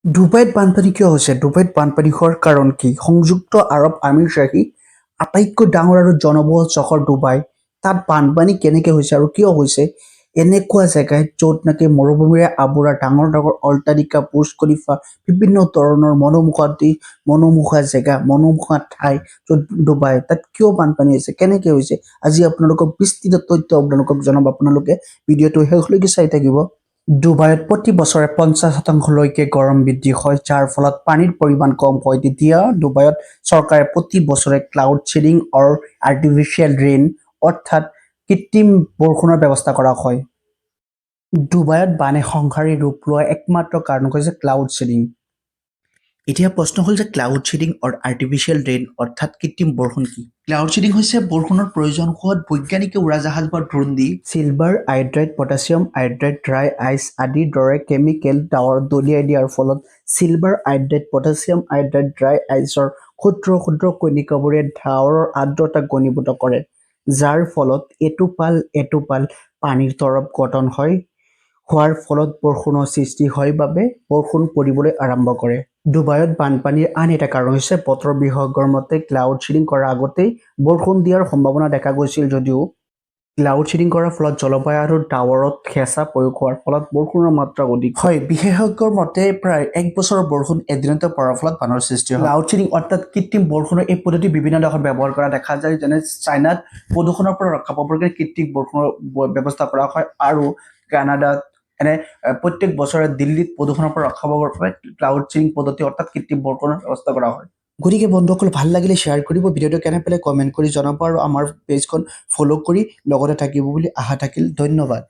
ডুবাইত বানপানী কিয় হৈছে? ডুবাইত বানপানী হোৱাৰ কাৰণ কি? সংযুক্ত আৰৱ আমিৰশ্বাহী আটাইতকৈ ডাঙৰ আৰু জনবহুল চহৰ ডুবাই। তাত বানপানী কেনেকে হৈছে আৰু কিয় হৈছে? এনেকুৱা জেগাত য'ত নেকি মৰুভূমিৰে আৱৰা ডাঙৰ ডাঙৰ অট্টালিকা, বুৰ্জ খলিফা, বিভিন্ন ধৰণৰ মনোমোহা জেগা, মনোমোহা ঠাই য'ত ডুবাই, তাত কিয় বানপানী হৈছে? কেনেকে হৈছে? আজি আপোনালোকক বিস্তৃত তথ্য আপোনালোকক জনাম। আপোনালোকে ভিডিঅ'টো শেষলৈকে চাই থাকিব। ডুবাইত প্ৰতি বছৰে 50% গৰম বৃদ্ধি হয়, যাৰ ফলত পানীৰ পৰিমাণ কম হয়। তেতিয়া ডুবাইত চৰকাৰে প্ৰতি বছৰে ক্লাউড চিডিং আৰু আৰ্টিফিচিয়েল ৰেইন অৰ্থাৎ কৃত্ৰিম বৰষুণৰ ব্যৱস্থা কৰা হয়। ডুবাইত বানে সংহাৰী ৰূপ লোৱা একমাত্ৰ কাৰণ হৈছে ক্লাউড চিডিং। এতিয়া প্ৰশ্ন হ'ল যে ক্লাউড চিডিং আৰু আৰ্টিফিচিয়েল ৰেইন অৰ্থাৎ কৃত্ৰিম বৰষুণ কি? ক্লাউড চিডিং হৈছে বৰষুণৰ প্ৰয়োজন হোৱাত বৈজ্ঞানিকে উৰাজাহাজ বা ড্ৰোন দি silver hydrate, potassium hydrate, dry ice আদিৰ দৰে কেমিকেল ডাৱৰত দলিয়াই দিয়াৰ ফলত silver hydrate, potassium hydrate, dry আইচৰ ক্ষুদ্ৰ ক্ষুদ্ৰ কণিকাবোৰে ডাৱৰৰ আৰ্দ্ৰতা ঘনীভূত কৰে, যাৰ ফলত এটোপাল এটোপাল পানীৰ তৰপ গঠন হোৱাৰ ফলত বৰষুণৰ সৃষ্টি হয় বাবে বৰষুণ পৰিবলৈ আৰম্ভ কৰে। ডুবাইত বানপানীৰ আন এটা কাৰণ হৈছে বতৰ বিশেষজ্ঞৰ মতে ক্লাউড চিডিং কৰাৰ আগতেই বৰষুণ দিয়াৰ সম্ভাৱনা দেখা গৈছিল যদিও ক্লাউড চিডিং কৰাৰ ফলত জলবায়ু আৰু ডাৱৰত হেঁচা প্ৰয়োগ হোৱাৰ ফলত বৰষুণৰ মাত্ৰা অধিক হয়। বিশেষজ্ঞৰ মতে প্ৰায় 1 বছৰৰ বৰষুণ এদিনতে পৰাৰ ফলত বানৰ সৃষ্টি হয়। ক্লাউড চিডিং অৰ্থাৎ কৃত্ৰিম বৰষুণৰ এই পদ্ধতি বিভিন্ন দেশত ব্যৱহাৰ কৰা দেখা যায়, যেনে চাইনাত প্ৰদূষণৰ পৰা ৰক্ষা পাবৰ কাৰণে কৃত্ৰিম বৰষুণৰ ব্যৱস্থা কৰা হয় আৰু কানাডাত প্ৰত্যেক বছৰে দিল্লীত প্ৰদূষণৰ পৰা ৰক্ষা পাবৰ বাবে ক্লাউড চিডিং পদ্ধতি অৰ্থাৎ কৃত্ৰিম বৰষুণৰ ব্যৱস্থা কৰা হয়। গতিকে বন্ধুসকল, ভাল লাগিলে শ্বেয়াৰ কৰিব, ভিডিঅ'টো কেনে পালে কমেণ্ট কৰি জনাব আৰু আমাৰ পেজখন ফ'ল' কৰি লগতে থাকিব বুলি আশা থাকিল। ধন্যবাদ।